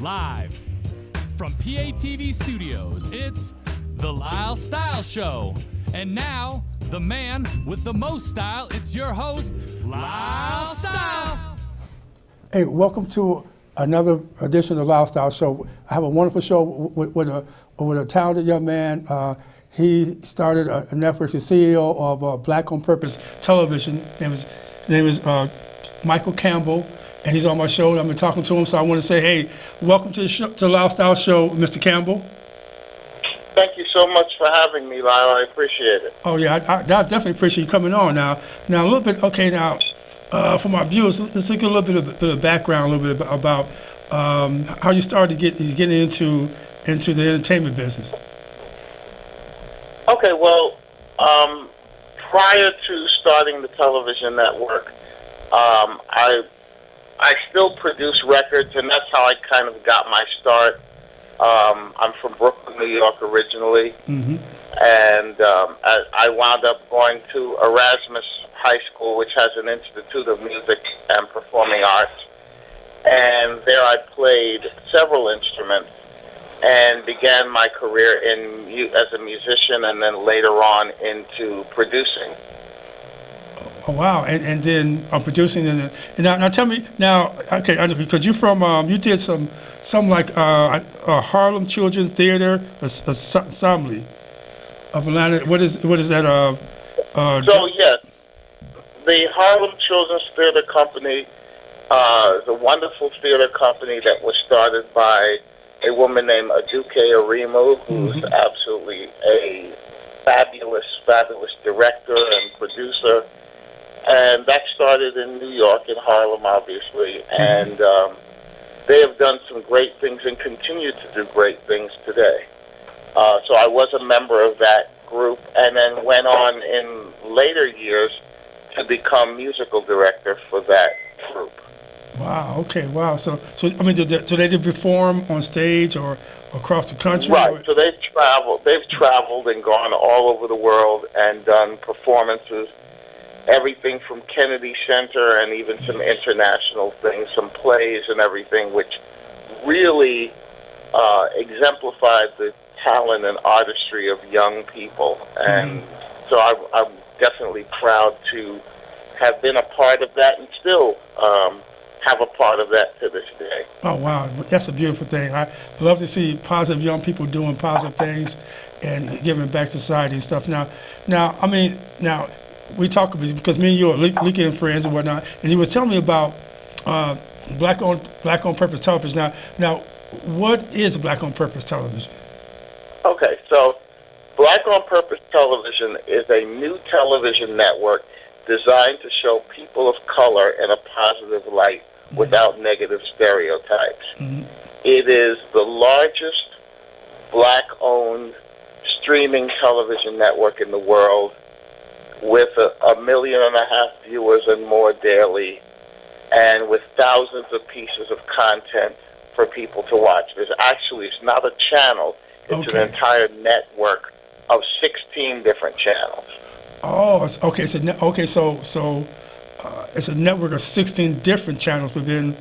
Live from PATV Studios, it's the Lyle Style Show. And now, the man with the most style, it's your host, Lyle Style. Hey, welcome to another edition of the Lyle Style Show. I have a wonderful show with a talented young man. He started a network, he's CEO of Black on Purpose Television. His name is Michael Campbell, and he's on my show, and I've been talking to him, so I want to say, hey, welcome to the show, to the Lyle Style Show, Mr. Campbell. Thank you so much for having me, Lyle. I appreciate it. Oh, yeah, I definitely appreciate you coming on. Now a little bit, okay, now, for my viewers, let's look at a little bit of background, a little bit about how you started getting into the entertainment business. Okay, well, prior to starting the television network, I still produce records, and that's how I kind of got my start. I'm from Brooklyn, New York originally, and I wound up going to Erasmus High School, which has an Institute of Music and Performing Arts, and there I played several instruments and began my career as a musician, and then later on into producing. Oh, wow! And then producing, and now tell me now, okay, because you're from you did some like Harlem Children's Theater Assembly of Atlanta. What is that? So yes, the Harlem Children's Theater Company is a wonderful theater company that was started by a woman named Aduke Arimu, who's absolutely a fabulous director and producer. And that started in New York, in Harlem, obviously. And they have done some great things and continue to do great things today. So I was a member of that group, and then went on in later years to become musical director for that group. Wow. Okay. Wow. So I mean, so they did perform on stage or across the country? Right. So they've traveled and gone all over the world and done performances, everything from Kennedy Center and even some international things, some plays and everything, which really exemplified the talent and artistry of young people. And so I'm definitely proud to have been a part of that, and still have a part of that to this day. Oh, wow. That's a beautiful thing. I love to see positive young people doing positive things and giving back to society and stuff. Now, we talk because me and you are LinkedIn friends and whatnot, and he was telling me about Black on Purpose Television. Now, what is Black on Purpose Television? Okay, so Black on Purpose Television is a new television network designed to show people of color in a positive light without negative stereotypes. It is the largest Black-owned streaming television network in the world, with 1.5 million viewers and more daily, and with thousands of pieces of content for people to watch. It's not a channel, it's an entire network of 16 different channels. Oh, okay. So it's a network of 16 different channels within.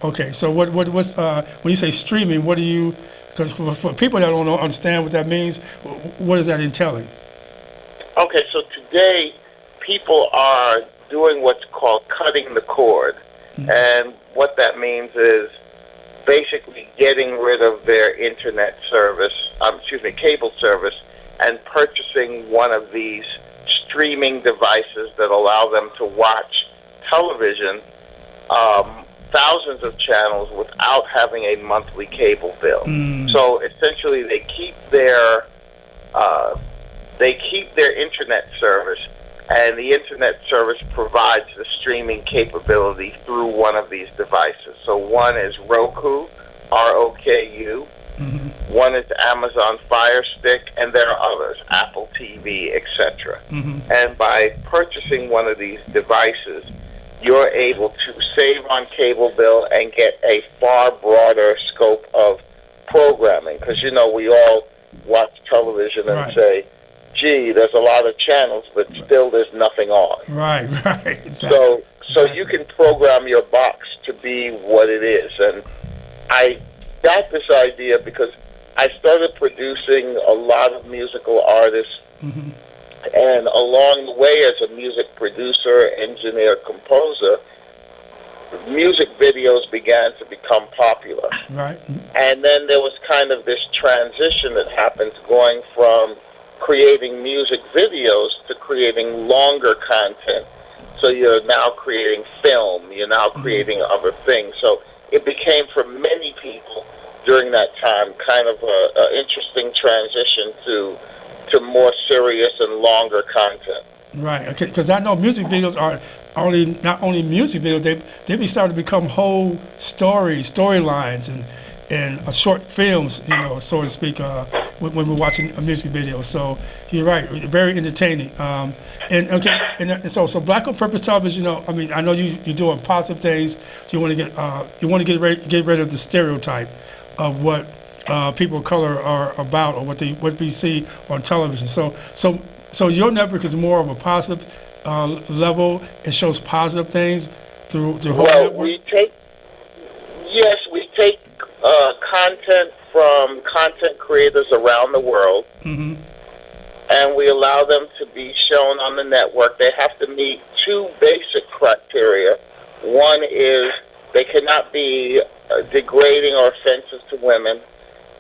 Okay, so what's when you say streaming, what do you? Because for people that don't understand what that means, what is that entailing? Okay, so today people are doing what's called cutting the cord, and what that means is basically getting rid of their internet service, cable service, and purchasing one of these streaming devices that allow them to watch television, thousands of channels, without having a monthly cable bill. So essentially, they keep their internet service, and the internet service provides the streaming capability through one of these devices. So one is Roku, ROKU. One is Amazon Fire Stick, and there are others, Apple TV, etc. And by purchasing one of these devices, you're able to save on cable bill and get a far broader scope of programming. Because, we all watch television and say, gee, there's a lot of channels, but still there's nothing on. Right. Exactly. So you can program your box to be what it is. And got this idea because I started producing a lot of musical artists, and along the way, as a music producer, engineer, composer, music videos began to become popular. Right. And then there was kind of this transition that happened going from creating music videos to creating longer content. So you're now creating film, you're now creating other things. So it became, for many people during that time, kind of an interesting transition to more serious and longer content. Right, because I know music videos are not only music videos, they be starting to become whole storylines and short films, so to speak, when we're watching a music video. So you're right, very entertaining. And so Black on Purpose Television. I know you're doing positive things. You want to get rid of the stereotype of what people of color are about, or what we see on television. So your network is more of a positive level. It shows positive things through the whole network. we take content from content creators around the world, and we allow them to be shown on the network. They have to meet two basic criteria. One is they cannot be degrading or offensive to women,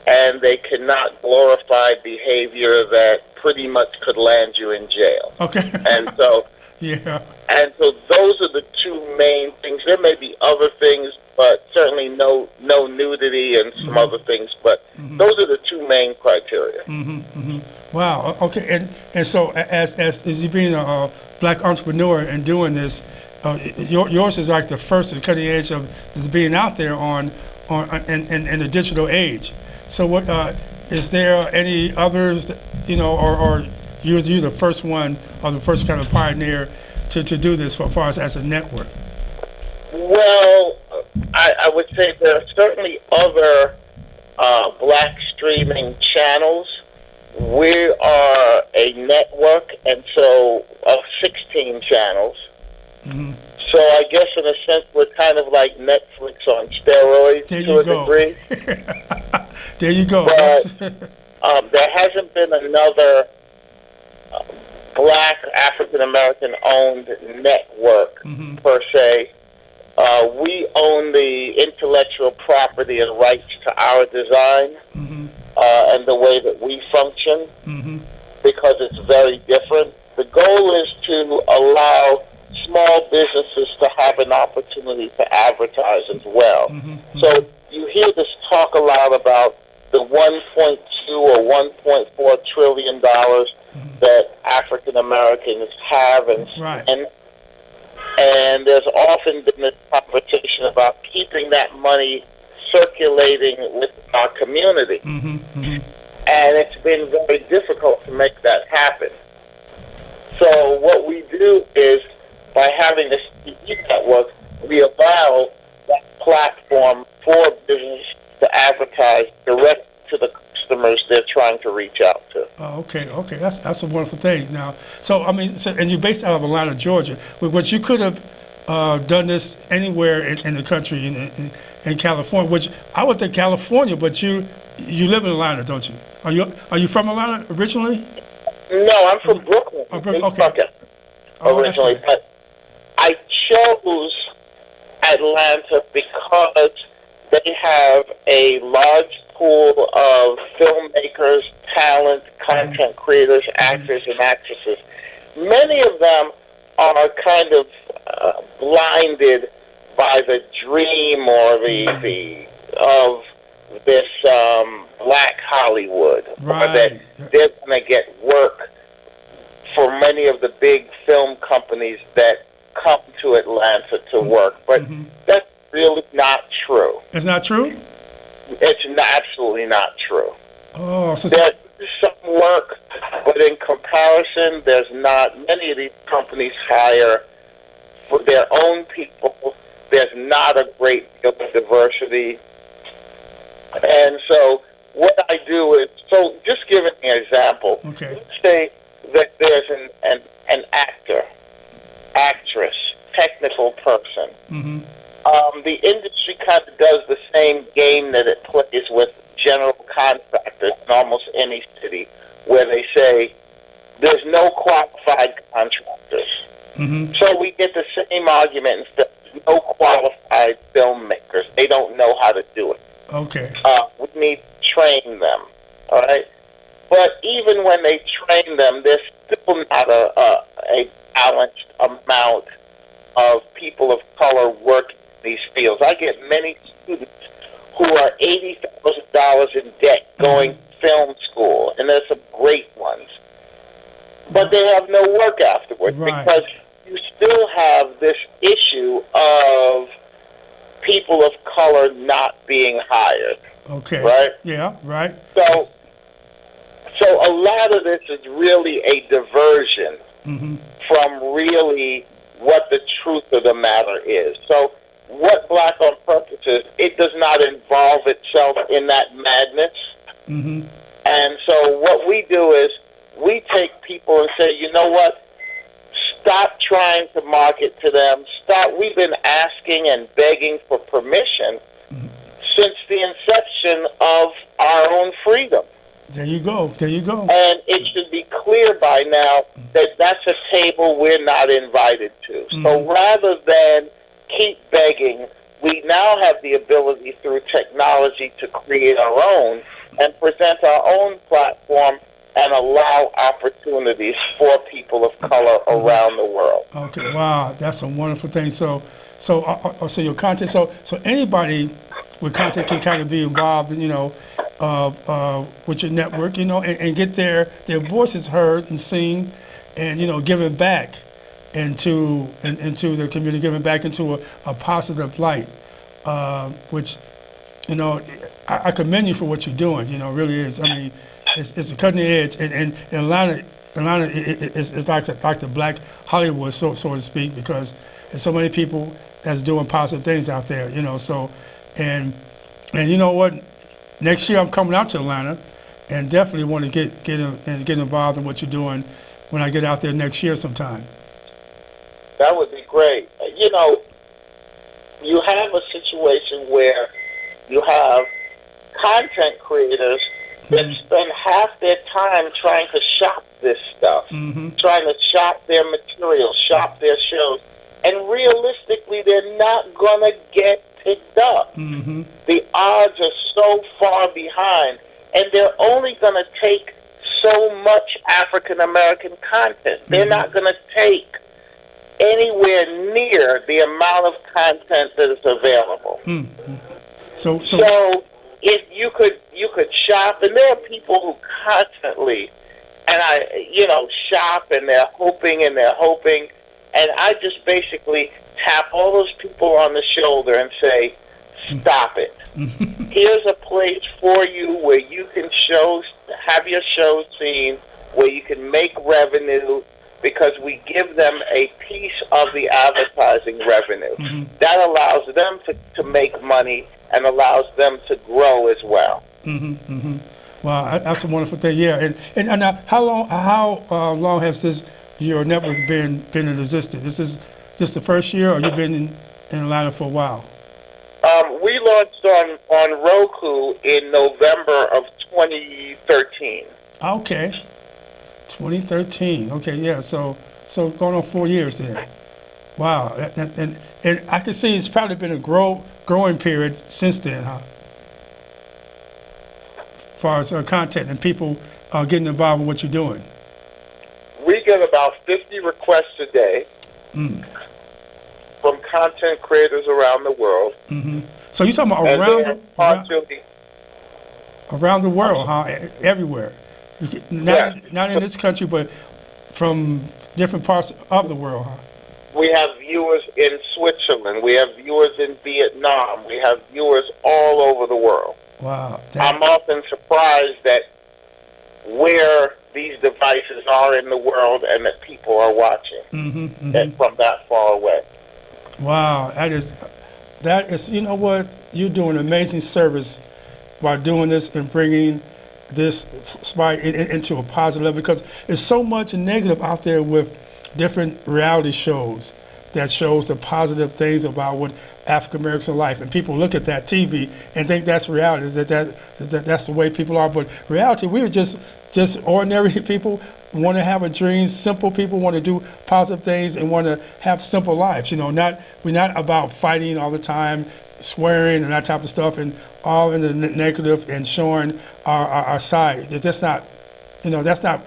and they cannot glorify behavior that pretty much could land you in jail. Okay. And so, yeah. And so those are the two main things. There may be other things, but certainly no nudity and some other things. But those are the two main criteria. Wow. Okay. And so as you being a Black entrepreneur and doing this, yours is like the first at the cutting edge of this being out there in the digital age. So what is there any others that, or you're the first one or the first kind of pioneer to do this as far as a network? Well, I would say there are certainly other Black streaming channels. We are a network, and so of 16 channels. So I guess in a sense we're kind of like Netflix on steroids to a degree. There you go. But there hasn't been another Black African-American owned network per se. We own the intellectual property and rights to our design and the way that we function because it's very different. The goal is to allow small businesses to have an opportunity to advertise as well. So you hear this talk a lot about the 1.2 or 1.4 trillion dollars that African Americans have, and there's often been this conversation about keeping that money circulating with our community, and it's been very difficult to make that happen. So what we do is, by having this TV network, we allow that platform for business to advertise direct to the customers they're trying to reach out to. Oh, okay, that's a wonderful thing. Now, and you're based out of Atlanta, Georgia, but you could have done this anywhere in the country, in California, which I would think California, but you live in Atlanta, don't you? Are you from Atlanta originally? No, I'm from Brooklyn. Okay. Originally, but I chose Atlanta because they have a large pool of filmmakers, talent, content creators, actors, and actresses. Many of them are kind of blinded by the dream or the of this Black Hollywood, or that they're going to get work for many of the big film companies that come to Atlanta to work. But that's really not true. It's not true? It's absolutely not true. Oh, so there's some work, but in comparison, there's not. Many of these companies hire for their own people. There's not a great deal of diversity. And so what I do is, so just giving an example, let's say that there's an actor, actress, technical person, The industry kind of does the same game that it plays with general contractors in almost any city, where they say there's no qualified contractors. So we get the same argument instead. No qualified filmmakers. They don't know how to do it. Okay. We need to train them. All right. But even when they train them, there's still not a balanced amount of people of color working in these fields. I get many students who are $80,000 in debt going to film school, and there's some great ones. But they have no work afterwards because you still have this issue of people of color not being hired. Okay. Right? Yeah, right. So a lot of this is really a diversion from really what the truth of the matter is. So what Black on Purpose is, it does not involve itself in that madness. And so what we do is we take people and say, you know what? Stop trying to market to them. We've been asking and begging for permission since the inception of our own freedom. There you go. There you go. And it should be clear by now that that's a table we're not invited to. So rather than keep begging, we now have the ability through technology to create our own and present our own platform and allow opportunities for people of color around the world. Okay, wow, that's a wonderful thing. So your content. So anybody with content can kind of be involved, with your network, and get their voices heard and seen, and giving back into the community, giving back into a positive light, which, I commend you for what you're doing. It really is. I mean, it's a cutting edge, and Atlanta is like the Black Hollywood, so to speak, because there's so many people that's doing positive things out there, So, and you know what? Next year I'm coming out to Atlanta, and definitely want to get involved in what you're doing when I get out there next year sometime. That would be great. You have a situation where you have content creators that spend half their time trying to shop this stuff, trying to shop their material, shop their shows, and realistically, they're not going to get picked up. The odds are so far behind, and they're only going to take so much African American content. They're not going to take anywhere near the amount of content that is available. So if you could shop, and there are people who constantly, shop, and they're hoping, and I just basically tap all those people on the shoulder and say, stop it. Here's a place for you where you can have your shows seen, where you can make revenue, because we give them a piece of the advertising revenue. That allows them to make money and allows them to grow as well. Wow, that's a wonderful thing. Yeah, and now, how long has your network been in existence? This is the first year, or you've been in Atlanta for a while? We launched on Roku in November of 2013. Okay, 2013. Okay, yeah. So going on 4 years then. Wow, and I can see it's probably been a growing period since then, huh? As far as content and people getting involved in what you're doing. We get about 50 requests a day from content creators around the world. So you're talking about around the world, huh? Everywhere. Not in this country, but from different parts of the world, huh? We have viewers in Switzerland. We have viewers in Vietnam. We have viewers all over the world. Wow. I'm often surprised at where these devices are in the world and that people are watching and from that far away. Wow, that is, you know what? You're doing amazing service by doing this and bringing this spot into a positive level, because there's so much negative out there with different reality shows that shows the positive things about what African Americans are life. And people look at that TV and think that's reality, that's the way people are. But reality, we're just ordinary people, want to have a dream. Simple people want to do positive things and want to have simple lives. We're not about fighting all the time, swearing and that type of stuff, and all in the negative and showing our side. That's not, that's not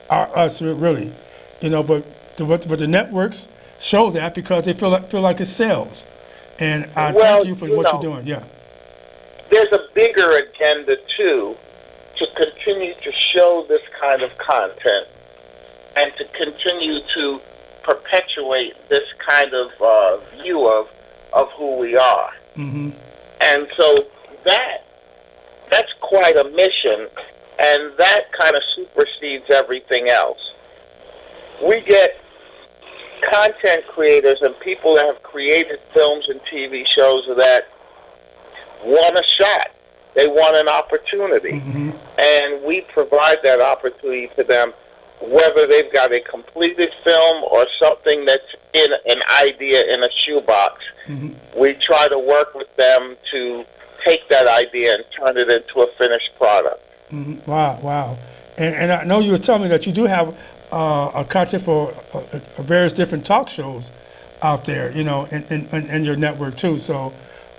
us really. But the networks show that because they feel like it sells. And I thank you for what you're doing. Yeah. There's a bigger agenda too, to continue to show this kind of content and to continue to perpetuate this kind of view of who we are. Mm-hmm. And so that's quite a mission, and that kind of supersedes everything else. We get content creators and people that have created films and TV shows that want a shot. They want an opportunity. Mm-hmm. And we provide that opportunity to them, whether they've got a completed film or something that's in an idea in a shoebox. Mm-hmm. We try to work with them to take that idea and turn it into a finished product. Mm-hmm. Wow. And I know you were telling me that you do have a content for various different talk shows out there, in your network too. So,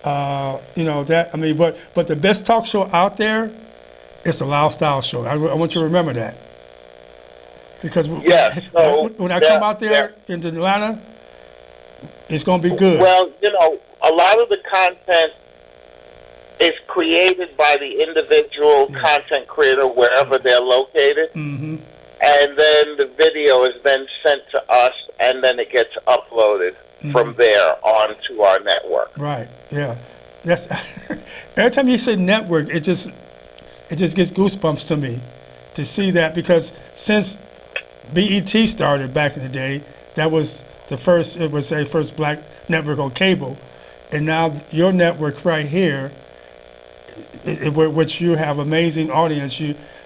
but the best talk show out there is the Lyle Style Show. I want you to remember that. Because when I come out there into Atlanta, it's going to be good. Well, a lot of the content is created by the individual content creator wherever they're located. Mm-hmm. And then the video is then sent to us, and then it gets uploaded from there onto our network. Right. Yeah. That's every time you say network, it just gets goosebumps to me to see that, because since BET started back in the day, that was the first. It was a first black network on cable, and now your network right here, which you have amazing audience.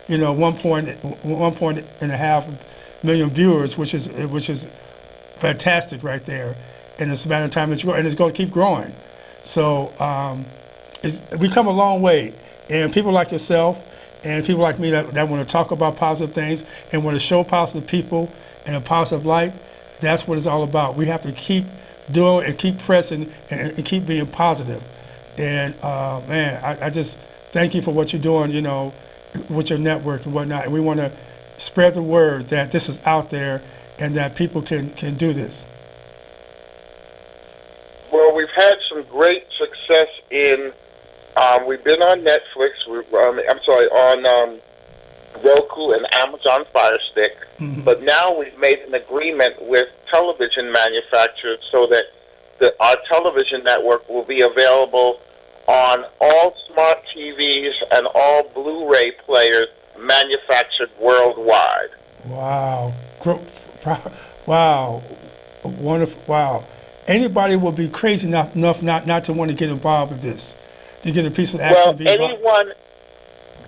1.5 million viewers, which is fantastic right there, and it's a matter of time it's growing, and it's going to keep growing. So we come a long way, and people like yourself and people like me that want to talk about positive things and want to show positive people in a positive light, that's what it's all about. We have to keep doing and keep pressing and keep being positive. And I just thank you for what you're doing, with your network and whatnot. And we want to spread the word that this is out there and that people can do this. Well, we've had some great success in, we've been on Netflix, on Roku and Amazon Fire Stick, but now we've made an agreement with television manufacturers so that our television network will be available on all smart TVs and all Blu-ray players manufactured worldwide. Wow. Wow. Wonderful. Wow. Anybody will be crazy enough not to want to get involved with this, to get a piece of action. Well, anyone,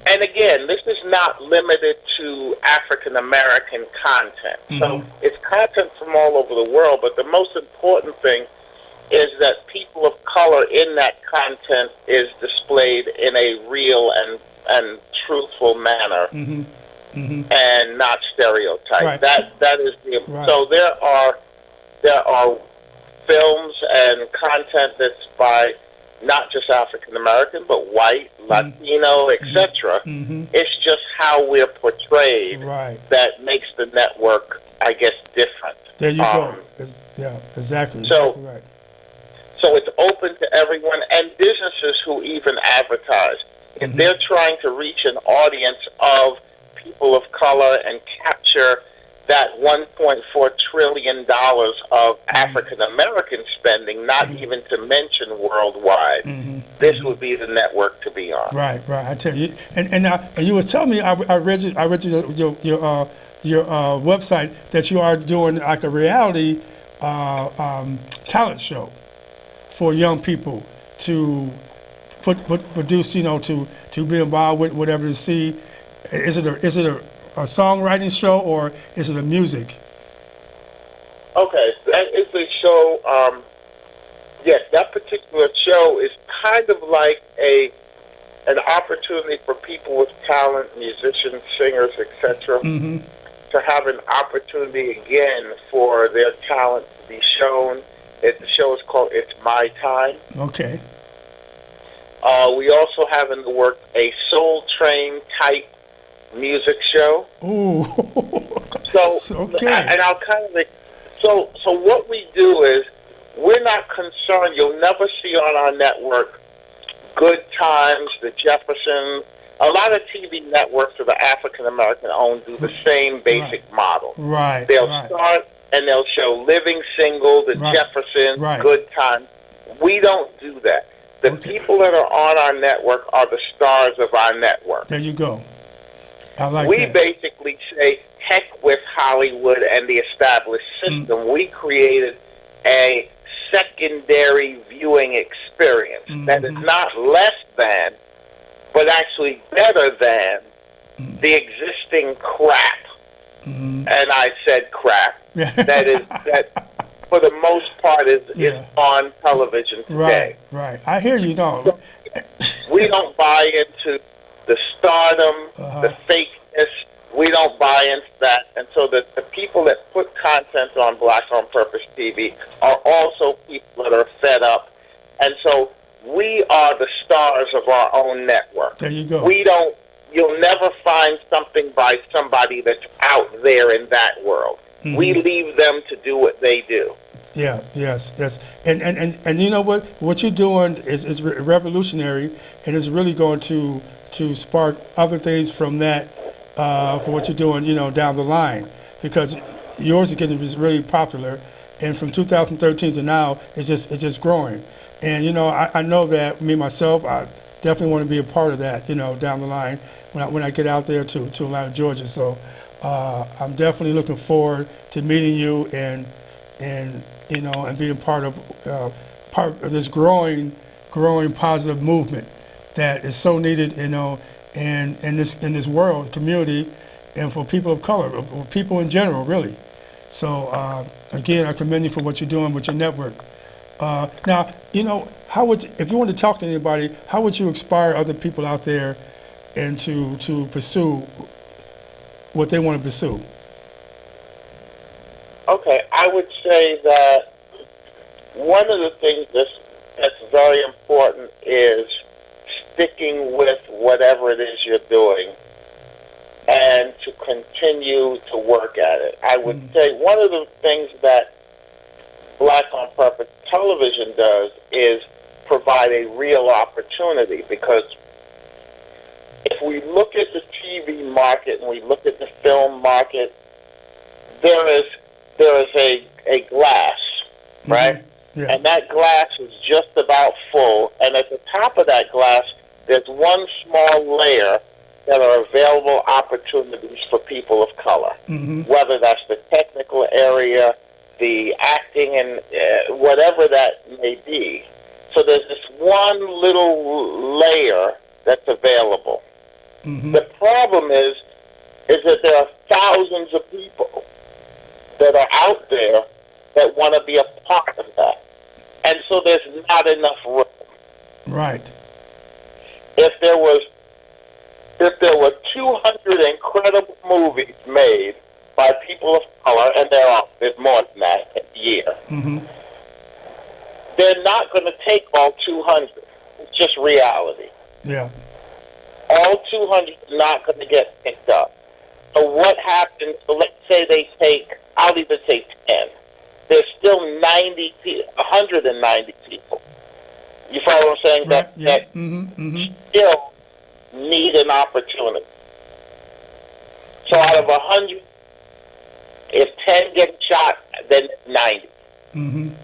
and again, this is not limited to African American content. So it's content from all over the world, but the most important thing is that people of color in that content is displayed in a real and truthful manner, and not stereotyped. Right. That is the right. So there are films and content that's by not just African American, but white, Latino, etc. It's just how we're portrayed that makes the network, I guess, different. There you go. Yeah, exactly. So, exactly right. So it's open to everyone, and businesses who even advertise. If they're trying to reach an audience of people of color and capture that $1.4 trillion of African American spending, not even to mention worldwide, this would be the network to be on. Right. I tell you, and you were telling me, I read your website that you are doing like a reality talent show for young people to produce, to be involved with whatever to see. Is it a songwriting show or is it a music? Okay, it's a So, yes, that particular show is kind of like an opportunity for people with talent, musicians, singers, etc., to have an opportunity again for their talent to be shown. The show is called It's My Time. Okay. We also have in the work a Soul Train type music show. Ooh. So, okay. and I'll kind of so what we do is we're not concerned. You'll never see on our network Good Times, The Jeffersons. A lot of TV networks that are African American owned do the same basic model. Right. They'll start and they'll show Living Single, The Jeffersons, Good Times. We don't do that. The people that are on our network are the stars of our network. There you go. I like we that. basically say, heck with Hollywood and the established system. We created a secondary viewing experience that is not less than, but actually better than the existing crap. And I said crap. That for the most part is on television today. Right. I hear you. No. We don't buy into the stardom, the fakeness. We don't buy into that. And so the people that put content on Black on Purpose TV are also people that are fed up. And so we are the stars of our own network. There you go. You'll never find something by somebody that's out there in that world. We leave them to do what they do. Yeah, yes. And you know what you're doing is revolutionary, and it's really going to spark other things from that for what you're doing, down the line, because yours is getting really popular, and from 2013 to now, it's just growing. And I know that me myself, I definitely want to be a part of that, down the line when I get out there to Atlanta, Georgia. So I'm definitely looking forward to meeting you and being part of this growing positive movement that is so needed, in this world community, and for people of color, or people in general, really. So again, I commend you for what you're doing with your network. Now, if you want to talk to anybody, how would you inspire other people out there and to pursue what they want to pursue? Okay, I would say that one of the things that's very important is sticking with whatever it is you're doing and to continue to work at it. I would say one of the things that Black on Purpose television does is provide a real opportunity, because if we look at the TV market and we look at the film market, there is a glass, right? Yeah. And that glass is just about full. And at the top of that glass, there's one small layer that are available opportunities for people of color, whether that's the technical area, the acting, and whatever that may be. So there's this one little layer that's available. The problem is that there are thousands of people that are out there that want to be a part of that. And so there's not enough room. Right. If there were 200 incredible movies made by people of color, and there's more than that a year, they're not going to take all 200. It's just reality. Yeah. All 200 are not going to get picked up. So what happens? So let's say they take, I'll even say 10. There's still 190 people. You follow what I'm saying? Right. That still need an opportunity. So out of 100, if 10 get shot, then 90.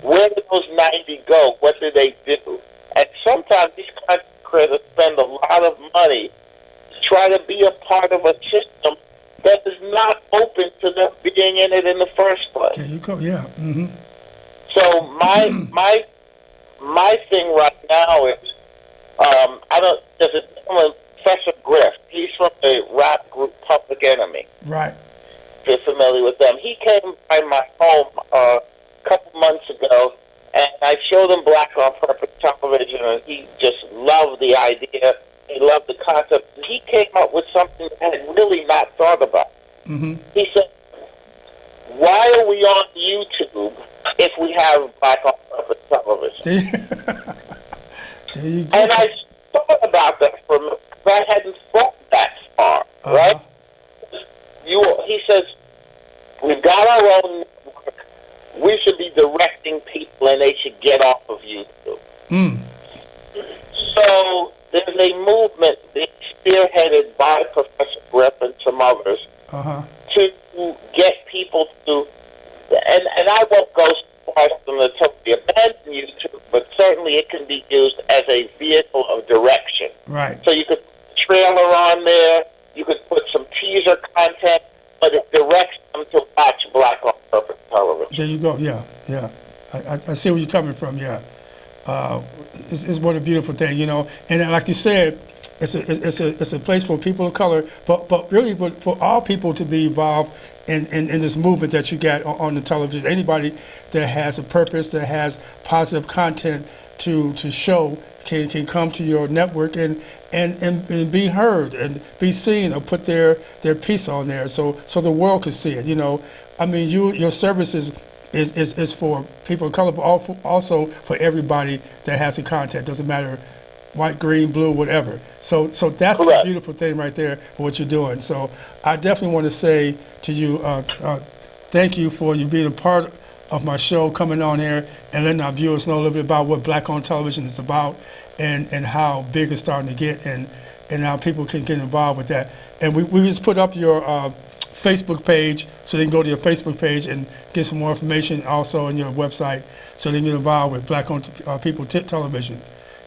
Where do those 90 go? What do they do? And sometimes these content creators spend a lot of money to try to be a part of a system that is not open to them being in it in the first place. There you go. Yeah. So my thing right now is there's a gentleman, Professor Griff. He's from the rap group Public Enemy. Right. If you're familiar with them, he came by my home a couple months ago, and I showed him Black on Purpose television, and he just loved the idea. He loved the concept. He came up with something I had really not thought about. Mm-hmm. He said, why are we on YouTube if we have Black on Purpose television? There you go. And I thought about that for a minute, but I hadn't thought that far, right? He says, we've got our own network. We should be directing people, and they should get off of YouTube. Mm. So there's a movement being spearheaded by Professor Griff and some others to get people to, and I won't go so far as to totally abandon YouTube, but certainly it can be used as a vehicle of direction. Right. So you could put a trailer on there, you could put some teaser content, but it directs them to watch Black on Purpose television. There you go. Yeah. I see where you're coming from. Yeah. It's what a beautiful thing, you know. And like you said, it's a place for people of color, but really for all people to be involved in this movement that you got on the television. Anybody that has a purpose, that has positive content to show, can come to your network and be heard and be seen, or put their piece on there so the world can see it. You know, I mean, your services is for people of color, but also for everybody that has the content. Doesn't matter, white, green, blue, whatever. So that's Correct. a beautiful thing right there for what you're doing. So I definitely want to say to you, thank you for you being a part of my show, coming on here and letting our viewers know a little bit about what Black on Television is about, and how big it's starting to get, and how people can get involved with that. And we just put up your Facebook page, so they can go to your Facebook page and get some more information, also on your website, so they can get involved with Black on People Television.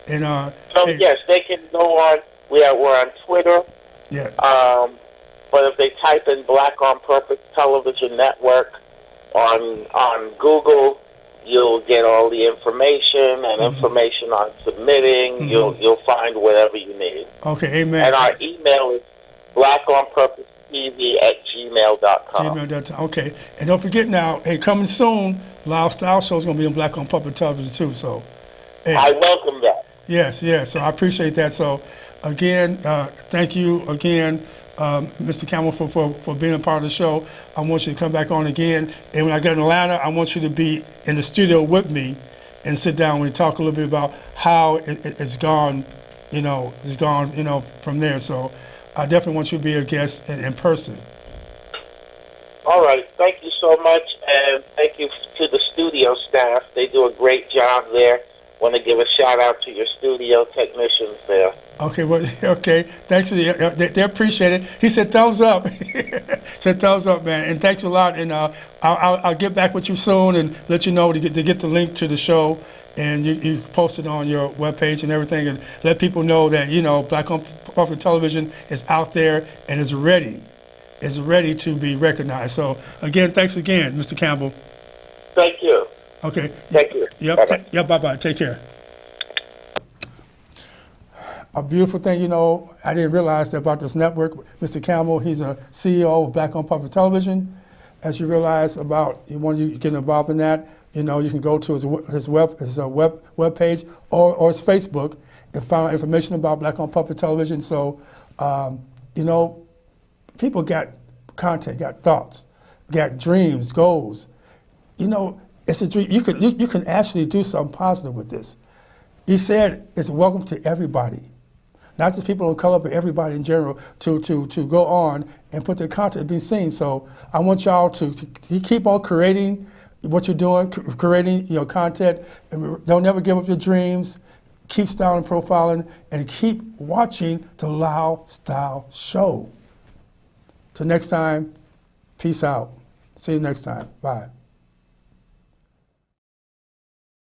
And yes, they can go on. We're on Twitter. Yeah. But if they type in Black on Purpose Television Network on Google, you'll get all the information and information on submitting. You'll find whatever you need. Okay, amen. And our email is blackonpurposetv@gmail.com. Gmail.com. Okay, and don't forget now, hey, coming soon, Lyle Style Show is going to be on Black on Public Television too. So, hey. I welcome that. Yes. So I appreciate that. So, again, thank you again, Mr. Campbell, for being a part of the show. I want you to come back on again, and when I get in Atlanta, I want you to be in the studio with me and sit down and talk a little bit about how it's gone. It's gone. From there. So, I definitely want you to be a guest in person. All right. Thank you so much, and thank you to the studio staff. They do a great job there. Want to give a shout out to your studio technicians there. Okay, well, okay. Thanks. They appreciate it. He said thumbs up. Said thumbs up, man. And thanks a lot. And I'll get back with you soon and let you know to get the link to the show. And you post it on your webpage and everything, and let people know that Black on Public Television is out there and is ready to be recognized. So again, thanks again, Mr. Campbell. Thank you. Okay. Thank you. Yep. Bye-bye. Bye-bye. Take care. A beautiful thing, I didn't realize about this network. Mr. Campbell, he's a CEO of Black on Public Television. As you realize when you get involved in that, you can go to his web page or his Facebook and find out information about Black on Public Television. So, people got content, got thoughts, got dreams, goals. It's a dream. You can actually do something positive with this. He said it's welcome to everybody, not just people of color, but everybody in general, to go on and put their content and be seen. So I want y'all to keep on creating what you're doing, creating your content, and don't ever give up your dreams. Keep styling and profiling, and keep watching the Lyle Style Show. Till next time, peace out. See you next time. Bye.